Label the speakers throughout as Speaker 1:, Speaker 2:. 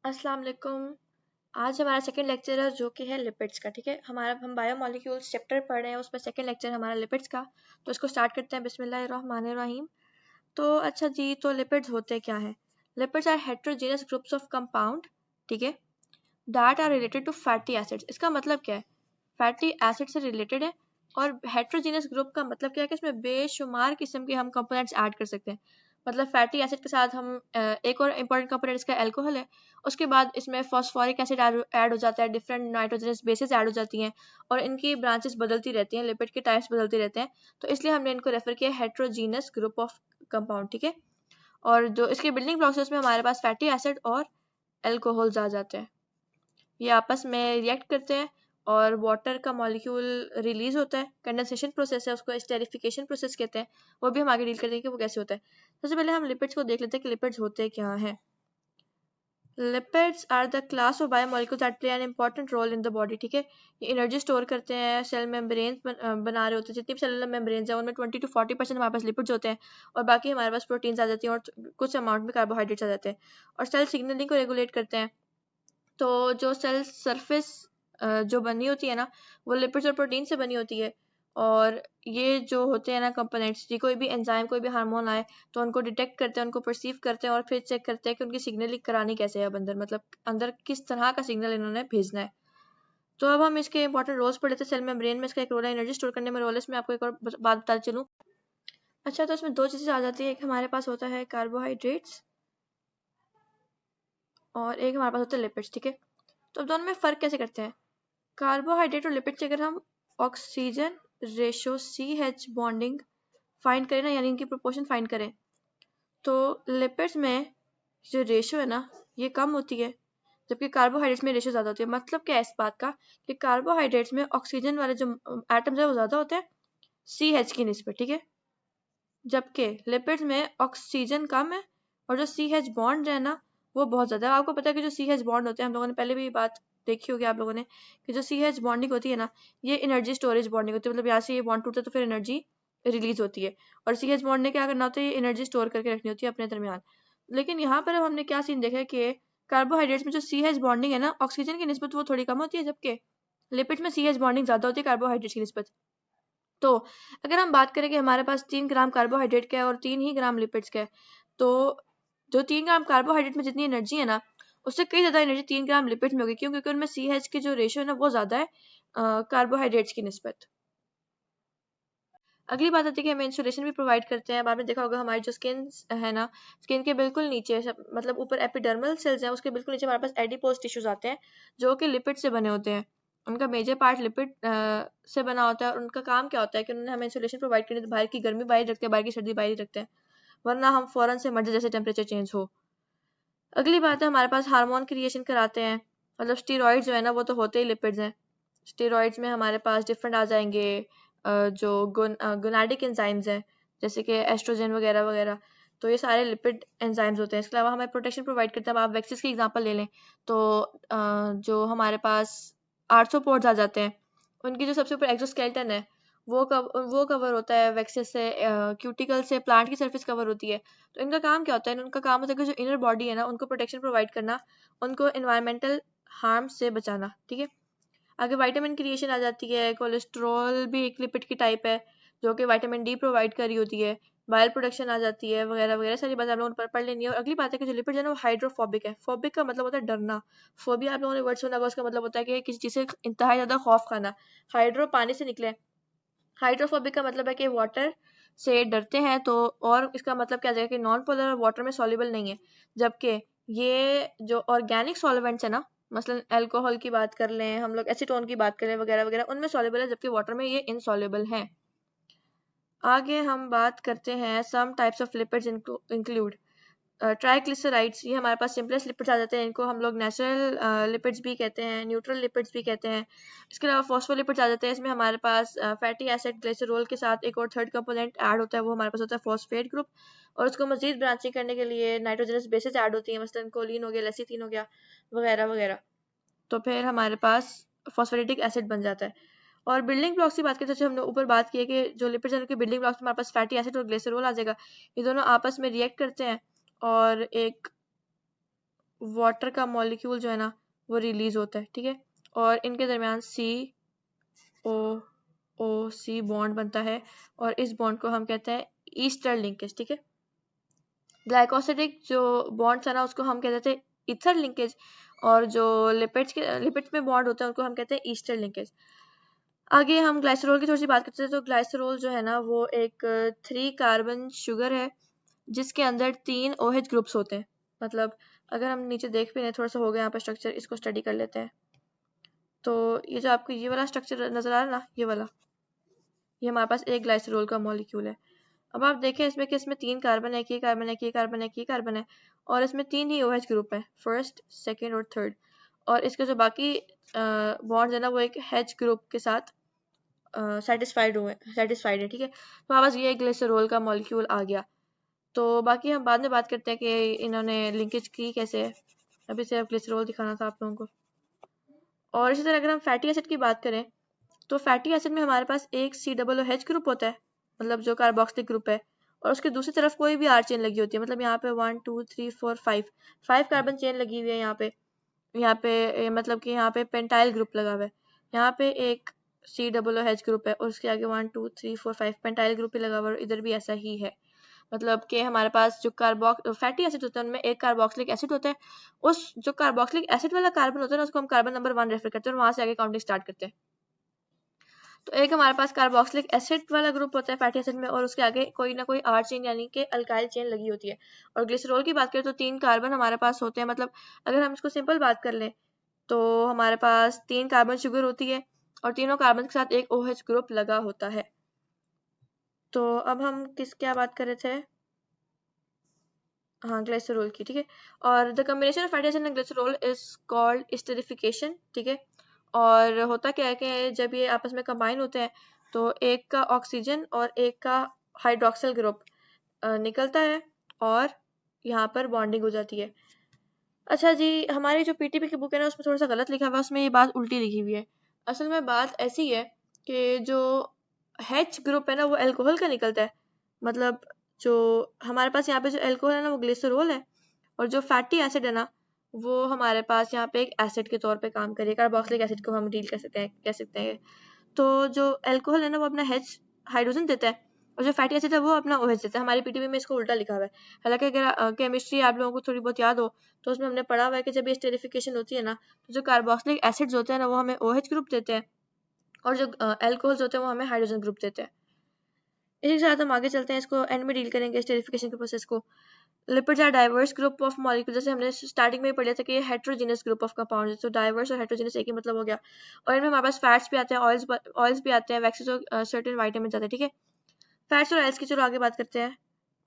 Speaker 1: अस्सलाम वालेकुम। आज हमारा सेकंड लेक्चर है जो कि है लिपिड्स का। ठीक है, हम बायोमोलिक्यूल्स चैप्टर पढ़ रहे हैं, उसमें सेकंड लेक्चर हमारा लिपिड्स का। तो इसको स्टार्ट करते हैं। बिस्मिल्लाहिर्रहमानिर्रहीम। तो अच्छा जी, तो लिपिड्स होते क्या हैं? Lipids are heterogeneous groups of compound, ठीक है, that are related to fatty acids. इसका मतलब क्या है? फैटी एसिड से रिलेटेड है। और हेटेरोजेनस ग्रुप का मतलब क्या है कि इसमें बेशुमार किस्म के हम कंपोनेंट्स ऐड कर सकते हैं। मतलब फैटी एसिड के साथ हम एक और इम्पॉर्टेंट कंपोनेंट इसका अल्कोहल है। उसके बाद इसमें फॉस्फोरिक एसिड ऐड हो जाता है, डिफरेंट नाइट्रोजनस बेसेस ऐड हो जाती हैं और इनकी ब्रांचेस बदलती रहती हैं, लिपिड के टाइप्स बदलते रहते हैं। तो इसलिए हमने इनको रेफर किया हेटेरोजीनस ग्रुप ऑफ कंपाउंड। ठीक है, और जो इसके बिल्डिंग प्रोसेस में हमारे पास फैटी एसिड और अल्कोहल्स आ जाते हैं। ये आपस में रिएक्ट करते हैं और वाटर का मॉलिक्यूल रिलीज होता है। कंडेंसेशन प्रोसेस है, उसको एस्टेरिफिकेशन प्रोसेस कहते हैं। वो भी हम आगे डील करेंगे कि वो कैसे होता है। सबसे पहले हम लिपिड्स को देख लेते हैं कि लिपिड्स होते क्या हैं। Lipids are the class of biomolecules that play an important role in the body. ठीक है, ये एनर्जी स्टोर करते हैं, सेल मेम्ब्रेन्स बना रहे होते हैं। जितनी भी सेलुलर मेम्ब्रेन्स हैं उनमें 20 to 40% हमारे पास लिपिड्स होते हैं और बाकी हमारे पास प्रोटीन्स आ जाती हैं और कुछ अमाउंट में कार्बोहाइड्रेट्स आ जाते हैं। और सेल सिग्नलिंग को रेगुलेट करते हैं। तो जो सेल सरफेस जो बनी होती है ना, वो लिपिड्स और प्रोटीन से बनी होती है। और ये जो होते हैं ना कंपोनेंट्स, ये कोई भी एंजाइम कोई भी हार्मोन आए तो उनको डिटेक्ट करते हैं, उनको परसीव करते हैं और फिर चेक करते हैं कि उनकी सिग्नलिंग करानी कैसे है अब अंदर, मतलब अंदर किस तरह का सिग्नल इन्होंने भेजना है। तो अब हम इसके इंपॉर्टेंट रोल्स पढ़ लेते हैं। सेल में ब्रेन में इसका एक रोल है, एनर्जी स्टोर करने में रोल है। इसमें आपको एक और बात बताते चलूँ। अच्छा, तो इसमें दो चीज़ें आ जाती है। एक हमारे पास होता है कार्बोहाइड्रेट्स और एक हमारे पास होता है लिपिड्स। ठीक है, तो अब दोनों में फ़र्क कैसे करते हैं? कार्बोहाइड्रेट और लिपिड से अगर हम oxygen ratio CH bonding find करें ना, यानी इनकी प्रोपोर्शन फाइंड करें, तो लिपिड्स में जो रेशो है ना ये कम होती है, जबकि कार्बोहाइड्रेट्स में रेशो ज़्यादा होती है। मतलब क्या है इस बात का कि कार्बोहाइड्रेट्स में ऑक्सीजन वाले जो एटम्स है वो ज़्यादा होते हैं CH की निस्बत। ठीक है, जबकि लिपिड्स में ऑक्सीजन कम है और जो CH बॉन्ड है ना वो बहुत ज़्यादा है। आपको पता है कि जो CH बॉन्ड होते हैं, हम लोगों ने पहले भी बात देखी होगी आप लोगों ने, कि जो CH बॉन्डिंग होती है ना ये एनर्जी स्टोरेज बॉन्डिंग होती है। मतलब यहाँ से ये बॉन्ड टूटता है तो फिर एनर्जी रिलीज होती है। और CH बॉन्ड ने क्या करना होता है, ये एनर्जी स्टोर करके रखनी होती है अपने दरमियान। लेकिन यहाँ पर हमने क्या सीन देखा है कि कार्बोहाइड्रेट्स में जो CH बॉन्डिंग है ना ऑक्सीजन की निस्बत वो थोड़ी कम होती है, जबकि लिपिड में CH बॉन्डिंग ज़्यादा होती है कार्बोहाइड्रेट्स की निस्बत। तो अगर हम बात करें कि हमारे पास 3 ग्राम कार्बोहाइड्रेट का है और 3 ही ग्राम लिपिड्स का है, तो जो 3 ग्राम कार्बोहाइड्रेट में जितनी एनर्जी है ना उससे कई ज़्यादा एनर्जी 3 ग्राम लिपिड्स में होगी। क्यों? क्योंकि उनमें CH की जो रेशियो है ना वो ज़्यादा है कार्बोहाइड्रेट्स की निस्बत। अगली बात आती है कि हमें इंसुलेशन भी प्रोवाइड करते हैं। अब आपने देखा होगा हमारी जो स्किन है ना, स्किन के बिल्कुल नीचे मतलब ऊपर एपिडर्मल सेल्स हैं, उसके बिल्कुल नीचे हमारे पास एडिपोज टिश्यूज आते हैं जो कि लिपिड से बने होते हैं। उनका मेजर पार्ट लिपिड से बना होता है और उनका काम क्या होता है कि उन्होंने हमें इंसुलेशन प्रोवाइड करनी है। तो बाहर की गर्मी बाहर रखते हैं, बाहर की सर्दी बाहर रखते हैं, वरना हम फ़ौरन से मर जाए जैसे टेम्परेचर चेंज हो। अगली बात है हमारे पास हार्मोन क्रिएशन कराते हैं। मतलब स्टीरॉइड्स जो है ना वो तो होते ही लिपिड्स हैं। स्टीरॉइड्स में हमारे पास डिफरेंट आ जाएंगे जो गोनाडिक एंजाइम्स हैं, जैसे कि एस्ट्रोजन वगैरह वगैरह। तो ये सारे लिपिड एंजाइम्स होते हैं। इसके अलावा हमें प्रोटेक्शन प्रोवाइड करते हैं। अब आप वैक्सीज की एग्जांपल ले लें तो जो हमारे पास आर्थ्रोपोड्स आ जाते हैं, उनकी जो सबसे ऊपर एक्सोस्केलेटन है वो कवर होता है वैक्सीज से, क्यूटिकल से प्लांट की सरफेस कवर होती है। तो इनका काम क्या होता है? इनका काम होता है कि जो इनर बॉडी है ना उनको प्रोटेक्शन प्रोवाइड करना, उनको एनवायरमेंटल हार्म से बचाना। ठीक है, आगे विटामिन क्रिएशन आ जाती है। कोलेस्ट्रॉल भी एक लिपिड की टाइप है जो कि विटामिन डी प्रोवाइड कर रही होती है। बाइल प्रोडक्शन आ जाती है वगैरह वगैरह, सारी बातें आप लोगों ने पढ़ लेनी है। और अगली बात है कि जो लिपिड है ना वो हाइड्रोफोबिक है। फोबिक का मतलब होता है डरना। फोबिया आप लोगों ने वर्ड सुना होगा, उसका मतलब होता है कि किसी चीज़ से इंतहा ज़्यादा खौफ खाना। हाइड्रो पानी से निकले, हाइड्रोफोबिक का मतलब है कि वाटर से डरते हैं। तो और इसका मतलब क्या जाएगा कि नॉन पोलर और वाटर में सॉल्युबल नहीं है। जबकि ये जो ऑर्गेनिक सॉल्वेंट्स है ना, मसलन अल्कोहल की बात कर लें, हम लोग एसीटोन की बात करें वगैरह वगैरह, उनमें सॉल्युबल है, जबकि वाटर में ये इनसॉल्युबल है। आगे हम बात करते हैं some types of lipids include triglycerides. ये हमारे पास सिंपलेस्ट लिपिड्स आ जाते हैं। इनको हम लोग नेचुरल लिपिड्स भी कहते हैं, न्यूट्रल लिपिड्स भी कहते हैं। इसके अलावा फॉस्फोलिपिड्स आ जाते हैं। इसमें हमारे पास फैटी एसिड ग्लिसरॉल के साथ एक और थर्ड कंपोनेंट ऐड होता है, वो हमारे पास होता है फॉस्फेट ग्रुप। और उसको मजीद ब्रांचिंग करने के लिए नाइट्रोजनस बेसेस ऐड होती हैं, मसलन कोलिन हो गया, लेसिथिन हो गया वगैरह वगैरह। तो फिर हमारे पास फॉस्फेटिक एसिड बन जाता है। और बिल्डिंग ब्लॉक्स की बात करें, जैसे हमने ऊपर बात की है कि जो लिपिड्स हैं उनके बिल्डिंग ब्लॉक्स में हमारे पास फैटी एसिड और ग्लिसरॉल आ जाएगा। ये दोनों आपस में रिएक्ट करते हैं और एक वाटर का मॉलिक्यूल जो है ना वो रिलीज होता है, ठीक है, और इनके दरमियान COOC बॉन्ड बनता है और इस बॉन्ड को हम कहते हैं ईस्टर लिंकेज, ठीक है। ग्लाइकोसिडिक जो बॉन्ड्स है ना उसको हम कहते हैं ईथर लिंकेज, और जो लिपिड्स में बॉन्ड होता है उनको हम कहते हैं ईस्टर लिंकेज। आगे हम ग्लाइसरोल की थोड़ी सी बात करते हैं। तो ग्लाइसरोल जो है ना वो एक 3 कार्बन शुगर है जिसके अंदर 3 OH ग्रुप्स होते हैं। मतलब अगर हम नीचे देख भी रहे थोड़ा सा हो गया यहाँ पर स्ट्रक्चर, इसको स्टडी कर लेते हैं। तो ये जो आपको ये वाला स्ट्रक्चर नजर आ रहा है ना, ये वाला, ये हमारे पास एक ग्लाइसरोल का मॉलिक्यूल है। अब आप देखें इसमें कि इसमें 3 कार्बन है, ये कार्बन है, ये कार्बन है, ये कार्बन है, और इसमें 3 ही OH ग्रुप है, फर्स्ट, सेकेंड और थर्ड, और इसके जो बाकी बॉन्ड्स है ना वो एक H ग्रुप के साथ सेटिस्फाइड है, ठीक है। तो हमारे पास ये ग्लिसरॉल का मॉलिक्यूल आ गया। तो बाकी हम बाद में बात करते हैं कि इन्होंने लिंकेज की कैसे है। अभी सिर्फ ग्लिसरॉल दिखाना था आप लोगों को। और इसी तरह अगर हम फैटी एसिड की बात करें तो फैटी एसिड में हमारे पास एक COOH ग्रुप होता है, मतलब जो कार्बोक्सिलिक ग्रुप है, और उसके दूसरी तरफ कोई भी R चेन लगी होती है। मतलब यहाँ पे 1 2 3 4 5 कार्बन चेन लगी हुई है यहाँ पे मतलब कि यहाँ पे पेंटाइल ग्रुप लगा हुआ है। यहाँ पे एक COOH ग्रुप है और उसके आगे 1 2 3 4 5 पेंटाइल ग्रुप भी लगा हुआ है, और इधर भी ऐसा ही है। मतलब कि हमारे पास जो फैटी एसिड होता है उनमें एक कार्बोक्सिलिक एसिड होता है। उस जो कार्बोक्सिलिक एसिड वाला कार्बन होता है ना उसको हम कार्बन नंबर 1 रेफर करते हैं और वहां से आगे काउंटिंग स्टार्ट करते हैं। तो एक हमारे पास कार्बोक्सिलिक एसिड वाला ग्रुप होता है फैटी एसिड में, और उसके आगे कोई ना कोई R चेन यानी कि अल्काइल चेन लगी होती है। और ग्लिसरॉल की बात करें तो 3 कार्बन हमारे पास होते हैं। मतलब अगर हम इसको सिंपल बात कर लें तो हमारे पास 3 कार्बन शुगर होती है और तीनों कार्बन के साथ एक OH ग्रुप लगा होता है। तो अब हम क्या बात कर रहे थे, हाँ ग्लिसरॉल की, ठीक है। और the combination of fatty acid and glycerol is called esterification, ठीक है। और होता क्या है कि जब ये आपस में कंबाइन होते हैं तो एक का ऑक्सीजन और एक का हाइड्रोक्सिल ग्रुप निकलता है और यहाँ पर बॉन्डिंग हो जाती है। अच्छा जी, हमारी जो PTP की बुक है ना उसमें थोड़ा सा गलत लिखा हुआ है, उसमें ये बात उल्टी लिखी हुई है। असल में बात ऐसी है कि जो H ग्रुप है ना वो अल्कोहल का निकलता है। मतलब जो हमारे पास यहाँ पे जो अल्कोहल है ना वो ग्लिसरॉल है, और जो फैटी एसिड है ना वो हमारे पास यहाँ पे एक एसिड के तौर पे काम करेगा। कार्बोक्सिलिक एसिड को हम डील कह सकते हैं। तो जो अल्कोहल है ना वो अपना H हाइड्रोजन देता है और जो फैटी एसिड है वो अपना OH देता है। हमारी PTP में इसको उल्टा लिखा हुआ है। हालांकि अगर केमिस्ट्री आप लोगों को थोड़ी बहुत याद हो तो उसमें हमने पढ़ा हुआ है कि जब ये स्टेरिफिकेशन होती है ना तो जो कार्बोक्सिलिक एसिड्स होते हैं ना वो हमें OH ग्रुप देते हैं और जो अल्कोहल्स होते हैं वो हमें हाइड्रोजन ग्रुप देते हैं। इसी के साथ हम आगे चलते हैं, इसको एंड में डील करेंगे स्टेरिफिकेशन के प्रोसेस को। Lipids are diverse group of molecule, जैसे हमने स्टार्टिंग में पढ़ा था कि ये हेट्रोजीनियस ग्रुप ऑफ कंपाउंड्स, तो डाइवर्स और हेट्रोजीनियस एक ही मतलब हो गया। और इनमें हमारे पास फैट्स भी आते हैं, ऑयल्स भी आते हैं, वैक्सेस और सर्टेन विटामिन्स आते हैं, ठीक है। फैट्स और ऑयल्स की चलो आगे बात करते हैं।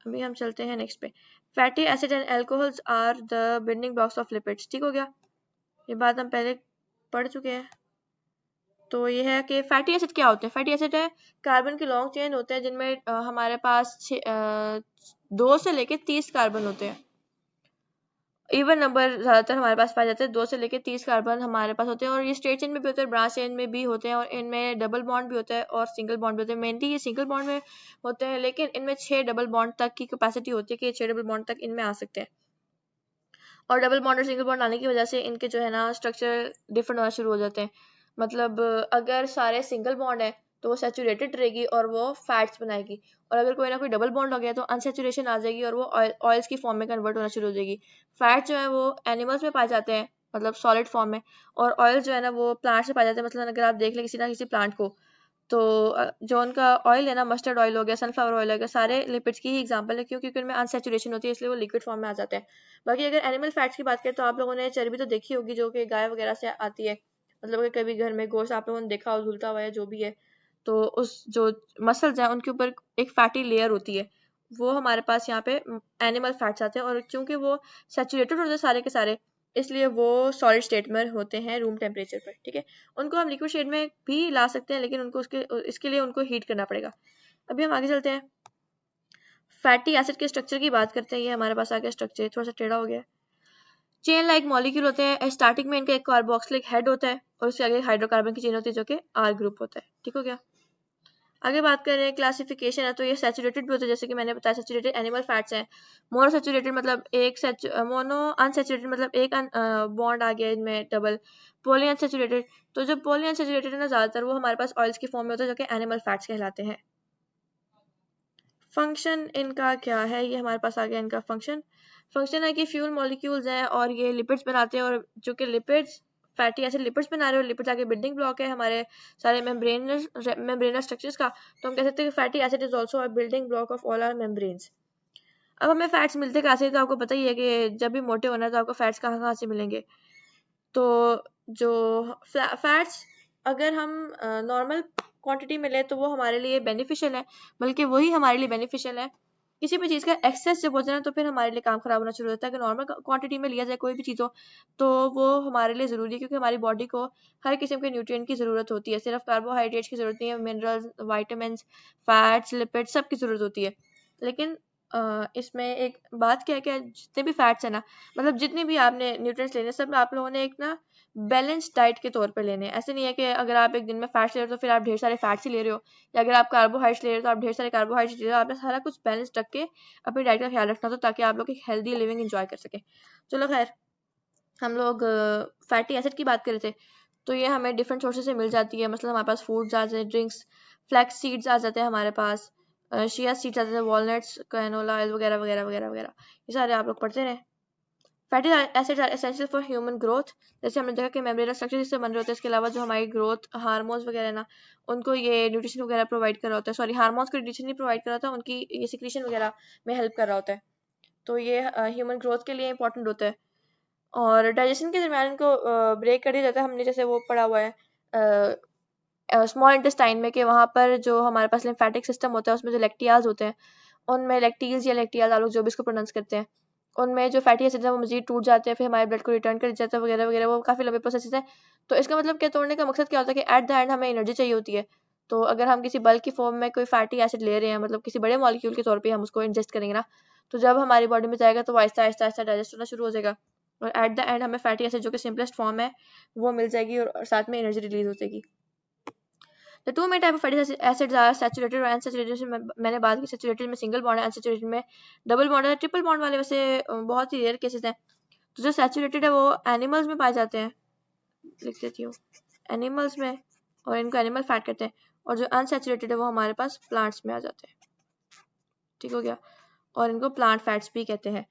Speaker 1: अभी हम चलते हैं नेक्स्ट पे। Fatty acid and alcohols are the building blocks of lipids, ठीक हो गया। ये बात हम पहले पढ़ चुके हैं। तो ये है कि फैटी एसिड क्या होते हैं। फैटी एसिड है कार्बन के लॉन्ग चेन होते हैं जिनमें हमारे पास 2 से लेके 30 कार्बन होते हैं। इवन नंबर ज्यादातर हमारे पास पाए जाते हैं, 2 से लेके 30 कार्बन हमारे पास होते हैं, और ये स्ट्रेट चेन में भी होते हैं, ब्रांच चेन में भी होते हैं, और इनमें डबल बॉन्ड भी होता है और सिंगल बॉन्ड भी होते हैं। मेनली ये सिंगल बॉन्ड में होते हैं, लेकिन इनमें 6 डबल बॉन्ड तक की कैपेसिटी होती है कि 6 डबल बॉन्ड तक इनमें आ सकते हैं। और डबल बॉन्ड और सिंगल बॉन्ड आने की वजह से इनके जो है ना स्ट्रक्चर डिफरेंट होना शुरू हो जाते हैं। मतलब अगर सारे सिंगल बॉन्ड है तो वो सैचुरेटेड रहेगी और वो फैट्स बनाएगी, और अगर कोई ना कोई डबल बॉन्ड हो गया तो अनसैचुरेशन आ जाएगी और वो ऑयल्स की फॉर्म में कन्वर्ट होना शुरू हो जाएगी। फैट जो है वो एनिमल्स में पाए जाते हैं, मतलब सॉलिड फॉर्म में, और ऑयल जो है ना वो प्लांट से पाए जाते हैं। मतलब अगर आप देख लें किसी ना किसी प्लांट को तो जो उनका ऑयल है ना, मस्टर्ड ऑयल हो गया, सनफ्लावर ऑयल हो गया, सारे लिपिड्स की ही एग्जांपल है, क्योंकि उनमें अनसैचुरेशन होती है इसलिए वो लिक्विड फॉर्म में आ जाते हैं। बाकी अगर एनिमल फैट्स की बात करें तो आप लोगों ने चर्बी तो देखी होगी जो कि गाय वगैरह से आती है। मतलब अगर कभी घर में गोश्त आप लोगों ने देखा हो धुलता हुआ है जो भी है, तो उस जो मसल्स हैं उनके ऊपर एक फैटी लेयर होती है, वो हमारे पास यहाँ पे एनिमल फैट्स आते हैं। और क्योंकि वो सैचुरेटेड होते हैं सारे के सारे, इसलिए वो सॉलिड स्टेट में होते हैं रूम टेम्परेचर पर, ठीक है। उनको हम लिक्विड शेड में भी ला सकते हैं, लेकिन उनको इसके लिए उनको हीट करना पड़ेगा। अभी हम आगे चलते हैं, फैटी एसिड के स्ट्रक्चर की बात करते हैं। ये हमारे पास आगे स्ट्रक्चर थोड़ा सा टेढ़ा हो गया है। चेन लाइक मॉलिक्यूल होते हैं। स्टार्टिंग में इनका एक कार्बोक्सिलिक हेड होता है और उसके आगे हाइड्रोकार्बन की चेन होती है जो कि R ग्रुप होता है, ठीक हो गया। आगे बात कर रहे हैं क्लासिफिकेशन है, तो ये सैचुरेटेड भी होते हैं, जैसे कि मैंने बताया सैचुरेटेड एनिमल फैट्स हैं। मोनोसैचुरेटेड मतलब मोनो अनसैचुरेटेड मतलब एक बॉन्ड आ गया इनमें डबल। पॉली अनसैचुरेटेड, तो जो पॉली अनसैचुरेटेड है ना ज़्यादातर वो हमारे पास ऑयल्स की फॉर्म में होता है, जो कि एनिमल फैट्स कहलाते हैं। फंक्शन इनका क्या है, ये हमारे पास आ गया इनका फंक्शन। फंक्शन है कि फ्यूल मॉलिक्यूल्स हैं और ये लिपिड्स बनाते हैं, और जो कि लिपिड्स फैटी एसिड लिपिड्स बना रहे हो, लिपिड्स आगे बिल्डिंग ब्लॉक है हमारे सारे मेम्ब्रेनस स्ट्रक्चर्स का, तो हम कह सकते हैं कि fatty acid is also a building block of all our membranes. अब हमें फैट्स मिलते कहाँ से, तो आपको पता ही है कि जब भी मोटे होना है तो आपको फैट्स कहाँ कहाँ से मिलेंगे। तो जो फैट्स अगर हम नॉर्मल क्वांटिटी में लें तो वो हमारे लिए बेनिफिशियल है, बल्कि वही हमारे लिए बेनिफिशियल है। किसी भी चीज़ का एक्सेस जब हो जाए ना तो फिर हमारे लिए काम खराब होना शुरू होता है। अगर नॉर्मल क्वांटिटी में लिया जाए कोई भी चीज़ हो तो वो हमारे लिए ज़रूरी है, क्योंकि हमारी बॉडी को हर किस्म के न्यूट्रिएंट की ज़रूरत होती है। सिर्फ कार्बोहाइड्रेट्स की ज़रूरत नहीं है, मिनरल्स, वाइटामिन, फैट्स, लिपिड्स सब की ज़रूरत होती है। लेकिन इसमें एक बात क्या है कि जितने भी फैट्स है ना, मतलब जितनी भी आपने न्यूट्रिएंट्स लेने सब में आप लोगों ने एक ना बैलेंस डाइट के तौर पे लेने हैं। ऐसे नहीं है कि अगर आप एक दिन में फैट्स ले रहे हो तो फिर आप ढेर सारे फैट्स ही ले रहे हो, या अगर आप कार्बोहाइड्रेट्स ले रहे हो तो आप ढेर सारे कार्बोहाइड्रेट्स ले रहे हो। आपने सारा कुछ बैलेंस रख के अपनी डाइट का ख्याल रखना, तो ताकि आप लोग एक हेल्दी लिविंग एंजॉय कर सकें। चलो खैर, हम लोग फैटी एसिड की बात कर रहे थे, तो ये हमें डिफरेंट सोर्सेज से मिल जाती है। मतलब हमारे पास फूड्स आ जाते हैं, ड्रिंक्स, फ्लैक्स सीड्स आ जाते हैं हमारे पास, शिया सीड्स आ जाते हैं, वॉलनट्स, कैनोला ऑयल वगैरह वगैरह वगैरह वगैरह, ये सारे आप लोग पढ़ते रहे। Fatty acids are essential for human growth. जैसे हमने देखा कि मेम्ब्रेनस स्ट्रक्चर जिससे बन रहे होते हैं, इसके अलावा जो हमारी ग्रोथ हार्मोन्स वगैरह ना, उनको ये न्यूट्रिशन वगैरह प्रोवाइड कर रहा होता है। सॉरी, हार्मोन्स को न्यूट्रिशन नहीं प्रोवाइड कर रहा होता, उनकी ये सिक्रीशन वगैरह में हेल्प कर रहा होता है। तो ये ह्यूमन ग्रोथ के लिए इंपॉर्टेंट होता है। और डाइजेशन के दरमियान इनको ब्रेक कर दिया जाता है। हमने जैसे वो पढ़ा हुआ है स्मॉल इंटेस्टाइन में, कि वहाँ पर जो हमारे पास लिम्फेटिक सिस्टम होता है उसमें जो लैक्टियाज होते हैं, उनमें लैक्टीज या लैक्टियाज आप लोग जो भी इसको प्रोनाउंस करते हैं, उनमें जो फैटी एसिड है वो मजीद टूट जाते हैं, फिर हमारे ब्लड को रिटर्न कर जाता है वगैरह वगैरह। वो काफ़ी लंबे प्रोसेस है। तो इसका मतलब क्या, तोड़ने का मकसद क्या होता है कि एट द एंड हमें एनर्जी चाहिए होती है। तो अगर हम किसी बल्क की फॉर्म में कोई फैटी एसिड ले रहे हैं, मतलब किसी बड़े मॉलिक्यूल के तौर पे हम उसको इंजेस्ट करेंगे ना, तो जब हमारी बॉडी में जाएगा तो वो आहिस्ता आहिस्ता आहिस्ता डाइजेस्ट होना शुरू हो जाएगा, और एट द एंड हमें फैटी एसिड जो कि सिंपलेस्ट फॉर्म है वो मिल जाएगी, और साथ में एनर्जी रिलीज हो जाएगी। The two main type of fatty acids are saturated और unsaturated। मैंने बात की सैचुरेटेड में सिंगल बॉन्ड है, अनसैचुरेटेड में डबल बॉन्ड है। ट्रिपल बॉन्ड वाले वैसे बहुत ही रेयर केसेस हैं। तो जो सैचुरेटेड है वो एनिमल्स में पाए जाते हैं, लिख देती हूँ, एनिमल्स में, और इनको एनिमल फैट कहते हैं। और जो अनसैचुरेटेड है वो हमारे पास प्लांट्स में आ जाते हैं। ठीक हो गया, और इनको प्लांट फैट्स भी कहते हैं।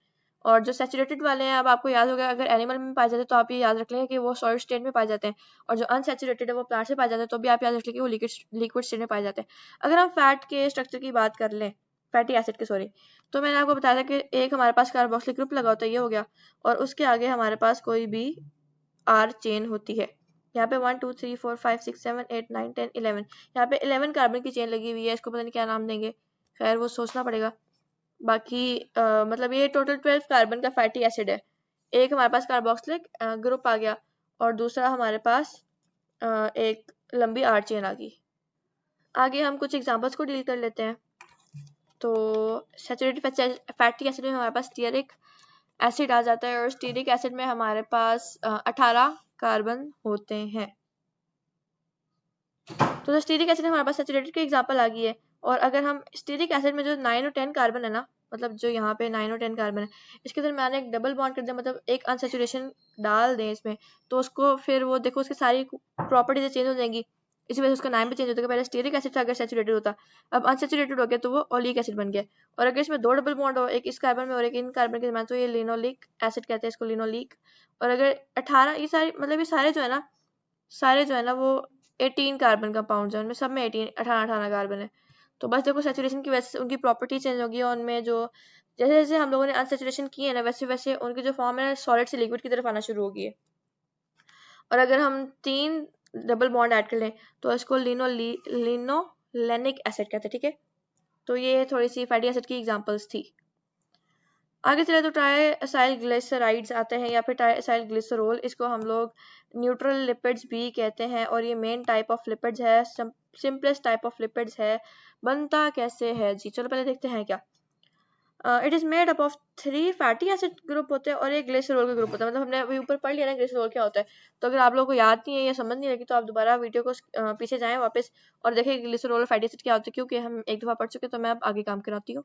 Speaker 1: और जो सैचुरेटेड वाले हैं, अब आपको याद होगा, अगर एनिमल में पाए जाते हैं तो आप ये याद रख लेंगे कि वो सॉलिड स्टेट में पाए जाते हैं, और जो अनसैचुरेटेड है वो प्लांट से पाए जाते हैं, तो भी आप याद रख लेंगे कि वो लिक्विड स्टेट में पाए जाते हैं। अगर हम फैट के स्ट्रक्चर की बात कर लें, फैटी एसिड के सॉरी, तो मैंने आपको बताया था कि एक हमारे पास कार्बोक्सिलिक ग्रुप लगा होता है, ये हो गया, और उसके आगे हमारे पास कोई भी आर चेन होती है। यहाँ पे 1 2 3 4 5 6 7 8 9 10 11, यहाँ पे 11 कार्बन की चेन लगी हुई है। इसको पता नहीं क्या नाम देंगे, खैर वो सोचना पड़ेगा। बाकी मतलब ये टोटल 12 कार्बन का फैटी एसिड है। एक हमारे पास कार्बोक्सिलिक ग्रुप आ गया, और दूसरा हमारे पास एक लंबी आर चेन आ गई। आगे हम कुछ एग्जांपल्स को डील कर लेते हैं। तो सैचुरेटेड फैटी एसिड में हमारे पास स्टीयरिक एसिड आ जाता है, और स्टीयरिक एसिड में हमारे पास 18 कार्बन होते हैं। तो जो स्टीयरिक एसिड हमारे पास सैचुरेटेड की एग्जांपल आ गई है। और अगर हम स्टीयरिक एसिड में जो 9 और 10 कार्बन है ना, मतलब जो यहाँ पे 9 और 10 कार्बन है, इसके दरमियान एक डबल बॉन्ड कर दें, मतलब एक अनसैचुरेशन डाल दें इसमें, तो उसको फिर वो देखो उसकी सारी प्रॉपर्टीज चेंज हो जाएंगी। इसी वजह से उसका नाम भी चेंज होता है। पहले स्टीयरिक एसिड था अगर सैचुरेटेड होता, अब अनसैचुरेटेड हो गया तो वो ओलिक एसिड बन गया। और अगर इसमें दो डबल बॉन्ड हो, एक इस कार्बन में और एक इन कार्बन के दरमियान, तो ये लिनोलिक एसिड कहते हैं इसको, लिनोलिक। और अगर 18, ये सारी मतलब ये सारे जो है ना, सारे जो है ना वो 18 कार्बन कंपाउंड्स हैं, उनमें सब में 18 कार्बन है। तो बस देखो सैचुरेशन की वजह से उनकी प्रॉपर्टी चेंज होगी, और उनमें जो जैसे जैसे हम लोगों ने अनसैचुरेशन की है ना, वैसे वैसे उनकी जो फॉर्म है सॉलिड से लिक्विड की तरफ आना शुरू होगी है। और अगर हम 3 डबल बॉन्ड ऐड कर लें तो इसको लिनोलेनिक एसिड कहते हैं। ठीक है, तो ये थोड़ी सी फैटी एसिड की एग्जांपल्स थी। आगे चले तो ट्राई असाइल ग्लिसराइड्स आते हैं, या फिर ट्राई असाइल ग्लिसरॉल, इसको हम लोग न्यूट्रल लिपिड्स भी कहते हैं, और ये मेन टाइप ऑफ लिपिड्स है, सिंपलेस्ट टाइप ऑफ लिपिड्स है। बनता कैसे है जी, चलो पहले देखते हैं क्या। It is made up of 3 fatty acid group होते हैं और एक ग्लिसरॉल का ग्रुप होता है। मतलब हमने अभी ऊपर पढ़ लिया ना ग्लिसरॉल क्या होता है। तो अगर आप लोगों को याद नहीं है या समझ नहीं लगी तो आप दोबारा वीडियो को पीछे जाएं वापस और देखें ग्लिसरॉल और फैटी एसिड क्या होता है, क्योंकि हम एक दफ़ा पढ़ चुके, तो मैं अब आगे काम कराती हूँ।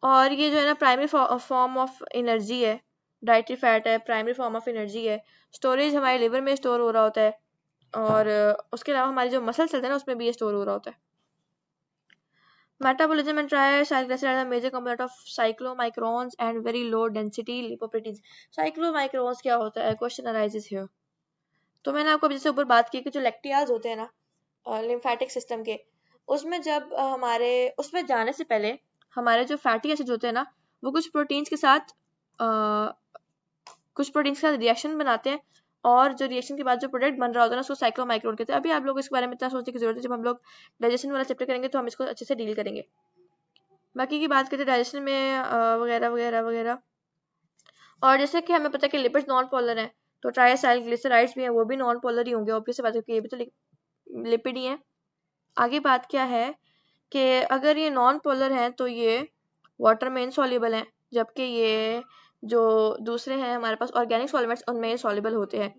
Speaker 1: और ये जो है ना प्राइमरी फॉर्म ऑफ एनर्जी है, डाइटरी फैट है, प्राइमरी फॉर्म ऑफ एनर्जी है। स्टोरेज हमारे लिवर में स्टोर हो रहा होता है और उसके अलावा हमारी जो मसल सेल्स है ना उसमें भी ये स्टोर हो रहा होता है। Metabolism and triacylglyceride are a major component of cyclomicrons and very low density lipoproteins. Cyclomicrons क्या होता है? Question arises here. तो मैंने आपको जैसे ऊपर बात की कि जो लैक्टियाज होते हैं ना लिम्फेटिक सिस्टम के, उसमें जब हमारे उसमें जाने से पहले हमारे जो फैटी एसिड होते हैं ना वो कुछ प्रोटीन्स के साथ रिएक्शन बनाते हैं और जो रिएक्शन के बाद जो प्रोडक्ट बन रहा होता है ना उसको साइक्लोमाइक्रोन कहते हैं। अभी आप लोग इसके बारे में इतना सोचने की जरूरत है, जब हम लोग डाइजेशन वाला चैप्टर करेंगे तो हम इसको अच्छे से डील करेंगे। बाकी की बात करते हैं डाइजेशन में वगैरह वगैरह वगैरह। और जैसे कि हमें पता है कि लिपिड्स नॉन पोलर हैं, तो ट्राइसाइक्लिसराइड्स भी हैं, वो भी नॉन पोलर ही होंगे, ऑब्वियस बात है कि ये भी तो लिपिड ही हैं। आगे बात क्या है कि अगर ये नॉन पोलर हैं तो ये वाटर में इनसॉल्युबल हैं, जबकि ये जो दूसरे हैं हमारे पास ऑर्गेनिक सॉल्वेंट्स उनमें ये सॉल्युबल होते हैं।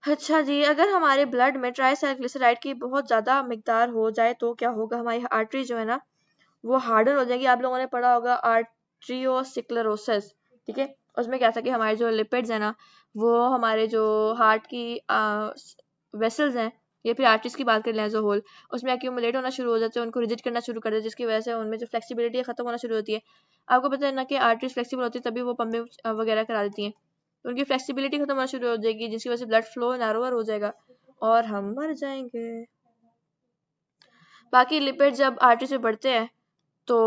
Speaker 1: अच्छा जी, अगर हमारे ब्लड में ट्राइसाइक्लिसराइड की बहुत ज़्यादा मिकदार हो जाए तो क्या होगा? हमारी आर्टरी जो है ना वो हार्डन हो जाएगी। आप लोगों ने पढ़ा होगा आर्ट्रियोस्क्लेरोसिस, ठीक है। उसमें क्या था कि हमारे जो लिपिड्स है ना वो हमारे जो हार्ट की वेसल्स हैं या फिर आर्टरीज की बात कर लें एज अ होल, उसमें एक्यूमुलेट होना शुरू हो जाते हैं, उनको रिजिड करना शुरू कर देते हैं, जिसकी वजह से उनमें जो फ्लेक्सिबिलिटी है खत्म होना शुरू होती है। आपको पता है ना कि आर्टरीज फ्लेक्सिबल होती है तभी वो पंपिंग वगैरह करा देती हैं, तो उनकी फ्लेक्सिबिलिटी खत्म होना शुरू हो जाएगी, जिसकी वजह से ब्लड फ्लो नैरोअर हो जाएगा और हम मर जाएंगे। बाकी लिपिड जब आर्टरी से बढ़ते हैं तो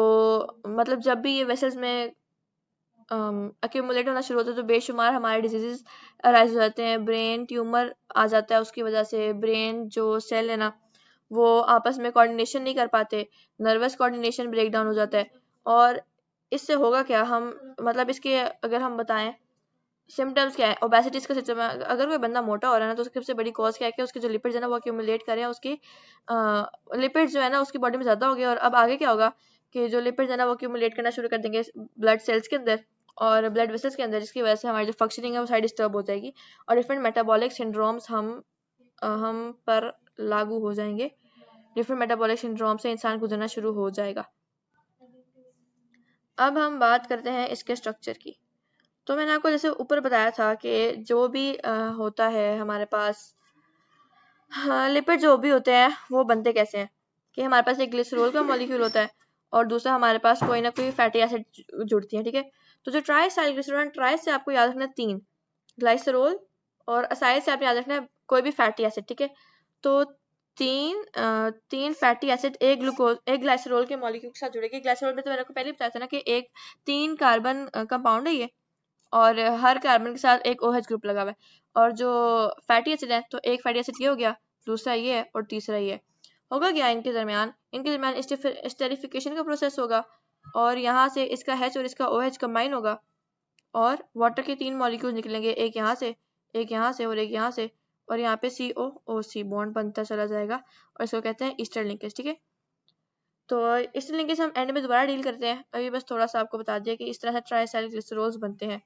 Speaker 1: मतलब जब भी ये वेसल्स में एक्यूमुलेट होना शुरू होता है तो बेशुमार हमारे डिजीजेस अराइज हो जाते हैं। ब्रेन ट्यूमर आ जाता है, उसकी वजह से ब्रेन जो सेल है ना वो आपस में कोऑर्डिनेशन नहीं कर पाते, नर्वस कोऑर्डिनेशन ब्रेक डाउन हो जाता है। और इससे होगा क्या, हम मतलब इसके अगर हम बताएं सिम्टम्स क्या है, ओबेसिटी का सिस्टम है। अगर कोई बंदा मोटा हो रहा है ना तो उसकी सबसे बड़ी कॉज क्या है कि उसके जो लिपिड्स है ना वो एक्यूमुलेट करें, उसकी लिपिड्स जो है ना उसकी बॉडी में ज़्यादा हो गया। और अब आगे क्या होगा कि जो लिपिड्स है ना वो एक्यूमुलेट करना शुरू कर देंगे ब्लड सेल्स के अंदर और ब्लड वेसल्स के अंदर, जिसकी वजह से हमारी जो फंक्शनिंग है वो सारी डिस्टर्ब हो जाएगी और डिफरेंट मेटाबॉलिक सिंड्रोम्स हम पर लागू हो जाएंगे। डिफरेंट मेटाबॉलिक सिंड्रोम से इंसान गुजरना शुरू हो जाएगा। अब हम बात करते हैं इसके स्ट्रक्चर की। तो मैंने आपको जैसे ऊपर बताया था कि जो भी होता है हमारे पास, हाँ, लिपिड जो भी होते हैं वो बनते कैसे हैं कि हमारे पास एक ग्लिसरॉल का मॉलिक्यूल होता है और दूसरा हमारे पास कोई ना कोई फैटी एसिड जुड़ती है, ठीक है। तो जो ट्राइसाइक्लिसराइड, ट्राई से आपको याद रखना है 3, ग्लाइसरॉल, और असाइड से आपने याद रखना है कोई भी फैटी एसिड, ठीक है। तो तीन फैटी एसिड एक ग्लूकोज एक ग्लाइसरॉल के मॉलिक्यूल के साथ जुड़ेगी। ग्लाइसरॉल में तो मैंने आपको पहले बताया था ना कि एक 3 कार्बन कंपाउंड है ये, और हर कार्बन के साथ एक OH ग्रुप लगा हुआ है। और जो फैटी एसिड है तो एक फैटी एसिड ये हो गया, दूसरा ये है और तीसरा ये होगा क्या इनके दरमियान स्टेरिफिकेशन का प्रोसेस होगा और यहाँ से इसका H और इसका OH कंबाइन होगा और वाटर के 3 मॉलिक्यूल निकलेंगे, एक यहाँ से, एक यहाँ से और एक यहाँ से, और यहाँ पे COOC बॉन्ड बनता चला जाएगा और इसको कहते हैं ईस्टर लिंकेज, ठीक है। तो ईस्टर लिंकेज हम एंड में दोबारा डील करते हैं, अभी बस थोड़ा सा आपको बता दिया कि इस तरह से ट्राइसाइक्लिसरोल्स बनते हैं।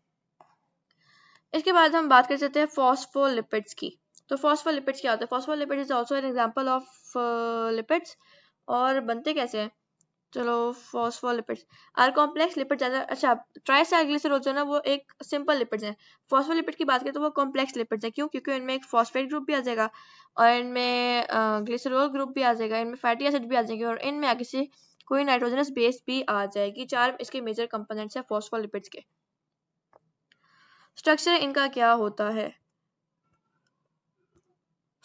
Speaker 1: इसके बाद हम बात कर सकते हैं फॉस्फोलिपिड्स की। तो फॉस्फोलिपिड्स क्या होता है? Phospholipid is also an example of lipids. और बनते कैसे हैं? चलो, फॉस्फोलिपिड्स आर कॉम्प्लेक्स लिपिड्स। अच्छा, ट्राइसाइक्लिसराइड जो है ना वो एक सिंपल लिपिड्स हैं। फॉस्फोलिपिड की बात करें तो वो कॉम्प्लेक्स लिपिड्स हैं। क्यों? क्योंकि इनमें एक फॉस्फेट ग्रुप भी आ जाएगा और इनमें ग्लिसरॉल ग्रुप भी आ जाएगा, इनमें फैटी एसिड भी आ जाएंगे और इनमें आगे से कोई नाइट्रोजनस बेस भी आ जाएगी। 4 इसके मेजर कंपोनेंट्स हैं फॉस्फोलिपिड्स के। स्ट्रक्चर इनका क्या होता है?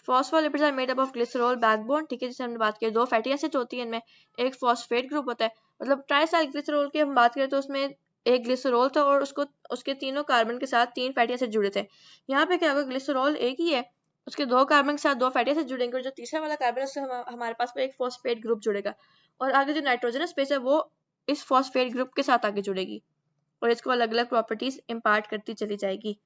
Speaker 1: Phospholipids are made up of glycerol backbone, ठीक है, जैसे हमने बात की 2 फैटी एसिड होती है, इनमें एक फॉस्फेट ग्रुप होता है। मतलब ट्राइसाइक्लिसरॉल की हम बात करें तो उसमें एक ग्लिसरॉल था और उसके तीनों कार्बन के साथ 3 फैटी एसिड जुड़े थे। यहाँ पे क्या होगा, ग्लिसरॉल एक ही है, उसके 2 कार्बन के साथ 2 फैटी एसिड जुड़ेंगे और जो तीसरा वाला कार्बन है उससे हमारे पास एक फॉस्फेट ग्रुप जुड़ेगा और आगे जो नाइट्रोजनस स्पेस है वो इस फॉस्फेट ग्रुप के साथ आगे जुड़ेगी और इसको अलग अलग प्रॉपर्टीज इम्पार्ट करती चली जाएगी।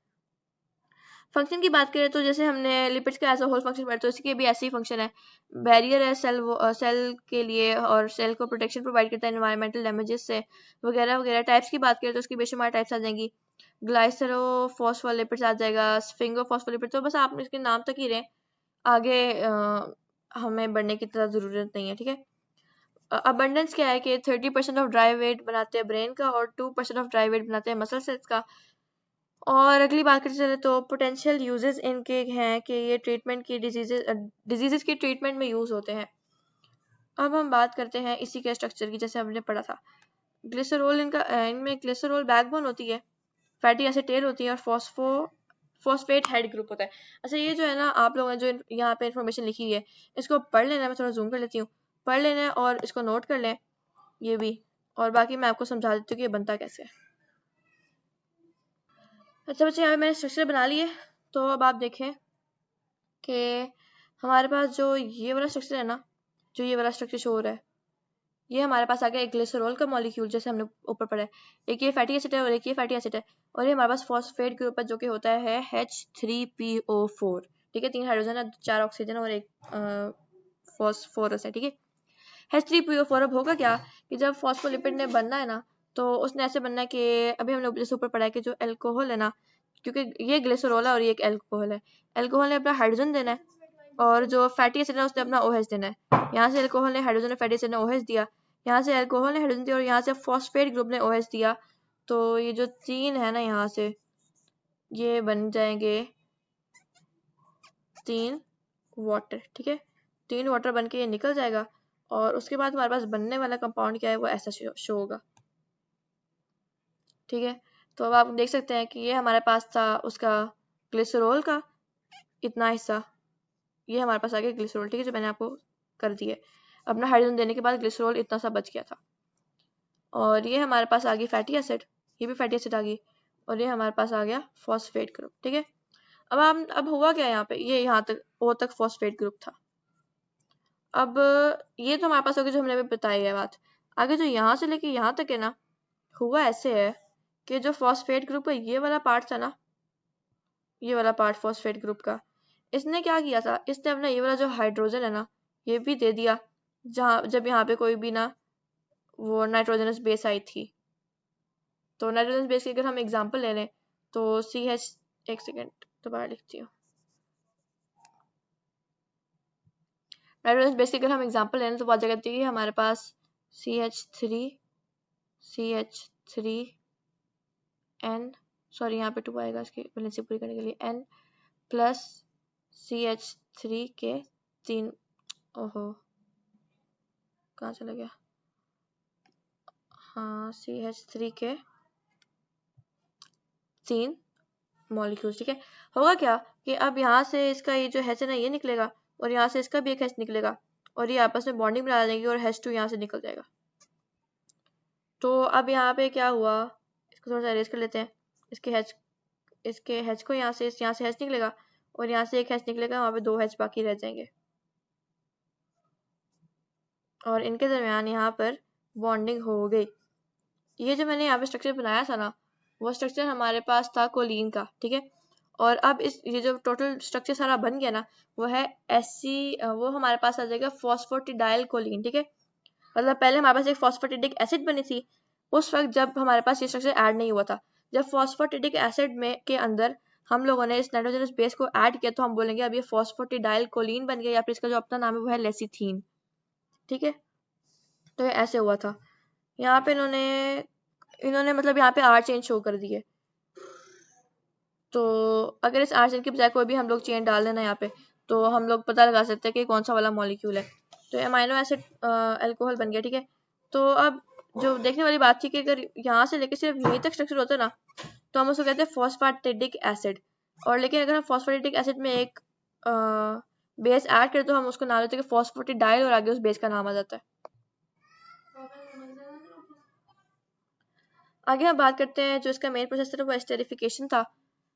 Speaker 1: फंक्शन की बात करें तो जैसे हमने लिपिड्स का एज अ होल फंक्शन पढ़ा तो इसके भी ऐसे ही फंक्शन है, बैरियर है सेल के लिए और सेल को प्रोटेक्शन प्रोवाइड करता है एनवायरमेंटल डैमेजेस से वगैरह वगैरह। टाइप्स की बात करें तो उसकी बेशुमार टाइप्स आ जाएंगी, ग्लाइसरोफॉस्फोलिपिड्स आ जाएगा, स्फिंगोफॉस्फोलिपिड्स, तो बस आप इसके नाम तक ही रहें, आगे हमें बढ़ने की तरह ज़रूरत नहीं है, ठीक है। अबंडेंस क्या है कि 30% ऑफ ड्राई वेट बनाते हैं ब्रेन का और 2% ऑफ ड्राई वेट बनाते हैं मसल सेल्स का। और अगली बात करते चले तो पोटेंशियल यूजेस इनके हैं कि ये ट्रीटमेंट की डिजीजेस की ट्रीटमेंट में यूज़ होते हैं। अब हम बात करते हैं इसी के स्ट्रक्चर की, जैसे हमने पढ़ा था ग्लिसरॉल, इनमें ग्लिसरॉल बैकबोन होती है, फैटी एसिड टेल होती है और फॉस्फेट हेड ग्रुप होता है। अच्छा ये जो है ना, आप लोगों ने जो यहाँ पे इन्फॉर्मेशन लिखी है इसको पढ़ लेना, मैं थोड़ा जूम कर लेती हूँ, पढ़ लेना है और इसको नोट कर लें ये भी, और बाकी मैं आपको समझा देती हूँ कि ये बनता कैसे है। अच्छा बच्चे, यहाँ पे मैंने स्ट्रक्चर बना लिए, तो अब आप देखें कि हमारे पास जो ये वाला स्ट्रक्चर है ना, जो ये वाला स्ट्रक्चर शो हो रहा है, ये हमारे पास आ गया एक ग्लिसरॉल का मॉलिक्यूल जैसे हमने ऊपर पढ़ा है, एक ये फैटी एसिड है और एक ये फैटी एसिड है, और ये हमारे पास फॉस्फेट ग्रुप है जो कि होता है H3PO4, ठीक है, 3 हाइड्रोजन है, 4 ऑक्सीजन और एक फॉस्फोरस है, ठीक है। H3PO4 अब होगा क्या कि जब फॉस्फोलिपिड ने बनना है ना, तो उसने ऐसे बनना है कि अभी हमने जैसे ऊपर पढ़ा है कि जो एल्कोहल है ना, क्योंकि ये ग्लिसरॉल है और ये एक एल्कोहल है, एल्कोहल ने अपना हाइड्रोजन देना है और जो फैटी एसिड है उसने अपना OH देना है। यहाँ से एल्कोहल ने हाइड्रोजन और फैटी एसिड ने OH दिया, यहाँ से एल्कोहल ने हाइड्रोजन दिया और यहाँ से फॉस्फेट ग्रुप ने OH दिया, तो ये जो 3 है ना यहाँ से ये बन जाएंगे 3 वाटर, ठीक है, 3 वाटर बन के ये निकल जाएगा और उसके बाद हमारे पास बनने वाला कंपाउंड क्या है वो ऐसा शो होगा, ठीक है। तो अब आप देख सकते हैं कि ये हमारे पास था उसका ग्लिसरॉल का इतना हिस्सा, ये हमारे पास आ गया ग्लिसरॉल, ठीक है, जो मैंने आपको कर दिया अपना हाइड्रोजन देने के बाद ग्लिसरॉल इतना सा बच गया था, और ये हमारे पास आ गई फैटी एसिड, ये भी फैटी एसिड आ गई, और ये हमारे पास आ गया फॉस्फेट ग्रुप, ठीक है। अब हुआ क्या यहाँ पे, ये यहाँ तक O तक फॉस्फेट ग्रुप था। अब ये तो हमारे पास हो गया जो हमने अभी बताई है बात, आगे जो यहाँ से लेके यहाँ तक है ना, हुआ ऐसे है कि जो फॉस्फेट ग्रुप का ये वाला पार्ट था ना, ये वाला पार्ट फॉस्फेट ग्रुप का, इसने क्या किया था, इसने अपना ये वाला जो हाइड्रोजन है ना ये भी दे दिया, जब यहाँ पे कोई भी ना वो नाइट्रोजनस बेस आई थी। तो नाइट्रोजनस बेस की अगर हम एग्जांपल ले लें तो CH, एक सेकेंड दोबारा लिखती हूँ, नाइट्रोजनस बेस की अगर हम एग्जांपल ले लें तो बात जगह है हमारे पास CH3N, सॉरी यहाँ पे 2 आएगा इसकी वैलेंसी पूरी करने के लिए, N प्लस CH3 के 3, ओहो कहाँ चला गया, हाँ CH3 के 3 मॉलिक्यूल्स, ठीक है। होगा क्या कि अब यहाँ से इसका ये जो H है ना ये निकलेगा और यहाँ से इसका भी एक H निकलेगा और ये आपस में बॉन्डिंग बना देंगे और H2 यहाँ से निकल जाएगा। तो अब यहाँ पे क्या हुआ, इसको थोड़ा सा अरेज कर लेते हैं, इसके H को यहाँ से H निकलेगा और यहाँ से एक H निकलेगा, वहाँ पे 2 H बाकी रह जाएंगे और इनके दरमियान यहाँ पर बॉन्डिंग हो गई। ये जो मैंने यहाँ पे स्ट्रक्चर बनाया था ना, वो स्ट्रक्चर हमारे पास था कोलिन का, ठीक है। और अब ये जो टोटल स्ट्रक्चर सारा बन गया ना वो है वो हमारे पास आ जाएगा फॉस्फोटिडाइल कोलिन, ठीक है। मतलब पहले हमारे पास एक फॉस्फोटिडिक एसिड बनी थी उस वक्त जब हमारे पास ये स्ट्रक्चर ऐड नहीं हुआ था, जब फॉस्फोटिडिक एसिड में के अंदर हम लोगों ने इस नाइट्रोजनस बेस को ऐड किया तो हम बोलेंगे अब ये फॉस्फोटिडाइल कोलिन बन गया, या फिर इसका जो अपना नाम है वो है लेसिथीन, ठीक है। तो ये ऐसे हुआ था, यहाँ पे इन्होंने मतलब यहाँ पे R चेन शो कर दिए, तो अगर इस R चेन की बजाय कोई भी हम लोग चेन डाल देना यहाँ पे तो हम लोग पता लगा सकते हैं कि कौन सा वाला मॉलिक्यूल है। तो अमाइनो एसिड अल्कोहल बन गया, ठीक है। तो अब जो देखने वाली बात थी कि अगर यहाँ से लेके सिर्फ यहीं तक स्ट्रक्चर होता ना तो हम उसको कहते हैं फॉस्फेटिडिक एसिड, और लेकिन अगर हम फॉस्फेटिडिक एसिड में एक बेस ऐड करें तो हम उसको नाम लेते हैं फॉस्फेटिडाइल और आगे उस बेस का नाम आ जाता है। आगे हम बात करते हैं जो इसका मेन प्रोसेस था वो एस्टेरिफिकेशन था।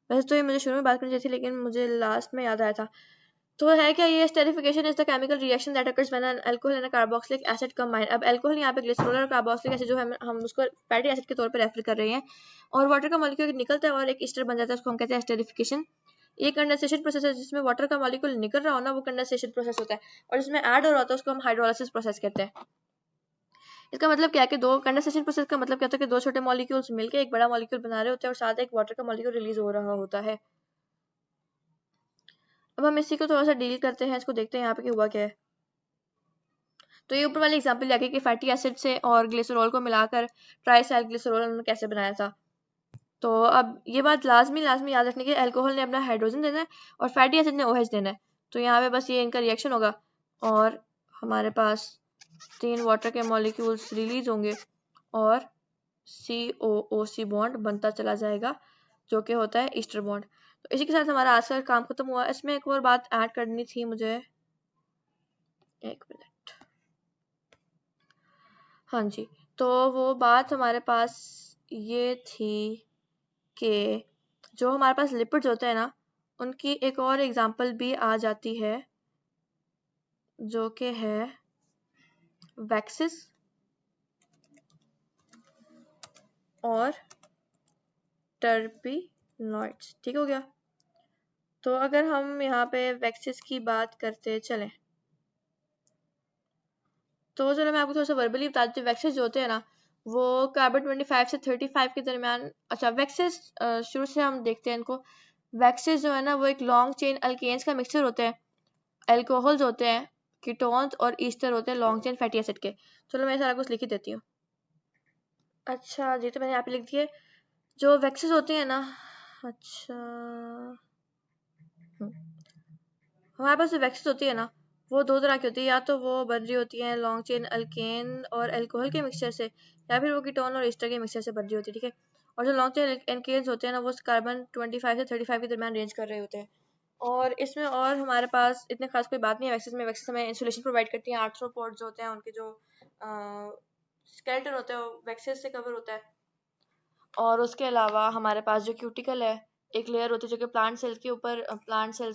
Speaker 1: वैसे तो ये मुझे शुरू में बात करनी चाहिए थी लेकिन मुझे लास्ट में याद आया था। तो है क्या, ये esterification is the chemical reaction that occurs when an alcohol and a carboxylic acid combine. अब अल्कोहल यहाँ पे ग्लिसरॉल और कार्बोक्सिलिक एसिड जो है हम उसको फैटी एसिड के तौर पर रेफर कर रहे हैं, और वाटर का मॉलिक्यूल निकलता है और एक ईस्टर बन जाता है, उसको हम कहते हैं एस्टेरिफिकेशन। ये कंडेंसेशन प्रोसेस है, जिसमें वाटर का मॉलिक्यूल निकल रहा हो ना, वो कंडेंसेशन प्रोसेस होता है, और जिसमें ऐड हो रहा होता है उसको हम हाइड्रोलाइसिस प्रोसेस कहते हैं। इसका मतलब क्या है कि दो कंडेंसेशन प्रोसेस का मतलब क्या होता है कि दो छोटे मॉलिक्यूल्स मिलकर एक बड़ा मॉलिक्यूल बना रहे होते हैं और साथ एक वाटर का मॉलिक्यूल रिलीज हो रहा होता है। अब हम इसी को थोड़ा सा डील करते हैं, इसको देखते हैं यहाँ पे कि हुआ क्या है। तो ये ऊपर वाली एग्जांपल लगे कि फैटी एसिड से और ग्लिसरॉल को मिलाकर ट्राइसाइल ग्लिसरॉल उन्होंने कैसे बनाया था। तो अब ये बात लाजमी याद रखने की, अल्कोहल ने अपना हाइड्रोजन देना है और फैटी एसिड ने OH देना है। तो यहाँ पे बस ये इनका रिएक्शन होगा और हमारे पास 3 वाटर के मॉलिक्यूल्स रिलीज होंगे और COOC बॉन्ड बनता चला जाएगा, जो कि होता है ईस्टर बॉन्ड। तो इसी के साथ हमारा आज का काम खत्म हुआ। इसमें एक और बात ऐड करनी थी मुझे, एक मिनट। हाँ जी, तो वो बात हमारे पास ये थी कि जो हमारे पास लिपिड्स होते हैं ना, उनकी एक और एग्जांपल भी आ जाती है, जो कि है वैक्सेस और टर्पिनॉइड्स। ठीक हो गया। तो अगर हम यहाँ पे वैक्सेस की बात करते चलें, तो चलो मैं आपको थोड़ा सा वर्बली बता देती हूँ। वैक्सेस जो होते हैं ना, वो कार्बन 25 से 35 के दरमियान। अच्छा, वैक्सेस शुरू से हम देखते हैं इनको। वैक्सेस जो है ना, वो एक लॉन्ग चेन अल्केन्स का मिक्सचर होते हैं। एल्कोहल्स होते हैं, कीटोन्स और ईस्टर होते हैं लॉन्ग चेन फैटी एसिड के। चलो मैं सारा कुछ लिख ही देती हूँ। अच्छा जी, तो मैंने यहाँ पे लिख दिए जो वैक्सेस होते हैं ना। अच्छा, हमारे पास जो वैक्सेस होती है ना, वो दो तरह की होती है। या तो वो बन रही होती है लॉन्ग चेन अल्केन और अल्कोहल के मिक्सचर से, या फिर वो कीटोन और ईस्टर के मिक्सचर से बन रही होती है। ठीक है। और जो लॉन्ग चेन अल्केन्स होते हैं ना, वो कार्बन 25 से 35 के दरमियान रेंज कर रहे होते हैं। और इसमें और हमारे पास इतने खास कोई बात नहीं है वैक्सेस में। वैक्सेस हमें इंसुलेशन प्रोवाइड करती हैं। आर्थ्रोपोड्स जो होते हैं, उनके जो स्केलेटन होता है वो वैक्सेस से कवर होता है। और उसके अलावा हमारे पास जो क्यूटिकल है, एक लेयर होती है जो कि प्लांट सेल्स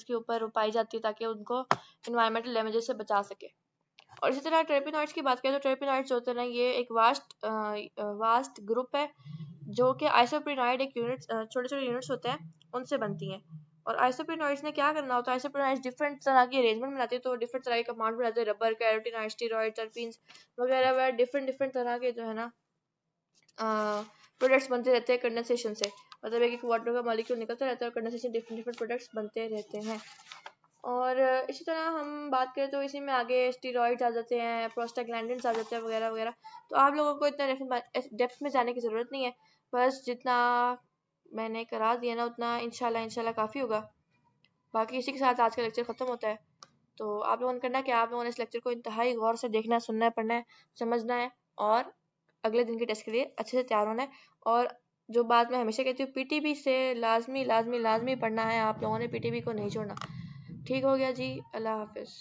Speaker 1: के ऊपर पाई जाती है, ताकि उनको इन्वायरमेंटल डैमेजेस से बचा सके। और इसी तरह टर्पिनॉइड्स की बात करें तो टर्पिनॉइड्स होते हैं ना, ये एक वास्ट ग्रुप है, जो कि आइसोप्रीनॉइड एक यूनिट, छोटे छोटे यूनिट्स होते हैं, उनसे बनती हैं। और आइसोप्रीनॉइड्स ने क्या करना होता है, आइसोप्रीनॉइड्स डिफरेंट तरह की अरेंजमेंट बनाते हैं, तो डिफरेंट तरह के कंपाउंड बनाते हैं, रबर, कैरोटीनॉइड, स्टीरॉइड, टर्पीन्स वगैरह वगैरह, डिफरेंट डिफरेंट तरह के जो है ना प्रोडक्ट्स बनते रहते हैं कंडेंसेशन से। मतलब एक वाटर का मॉलिक्यूल निकलता रहता है और कंडेंसेशन डिफरेंट डिफरेंट प्रोडक्ट्स बनते रहते हैं। और इसी तरह हम बात करें तो इसी में आगे स्टीरॉइड्स आ जाते हैं, प्रोस्टाग्लैंडिन्स आ जाते हैं वगैरह वगैरह। तो आप लोगों को इतना डेप्थ में जाने की ज़रूरत नहीं है, बस जितना मैंने करा दिया ना उतना इंशाल्लाह काफ़ी होगा। बाकी इसी के साथ आज का लेक्चर ख़त्म होता है। तो आप लोगों ने करना क्या, आप लोगों ने इस लेक्चर को इंतहाई गौर से देखना है, सुनना है, पढ़ना है, समझना है और अगले दिन के टेस्ट के लिए अच्छे से तैयार होना है। और जो बात मैं हमेशा कहती हूँ, पीटीबी से लाजमी लाजमी लाजमी पढ़ना है। आप लोगों ने पीटीबी को नहीं छोड़ना। ठीक हो गया जी, अल्लाह हाफिज़।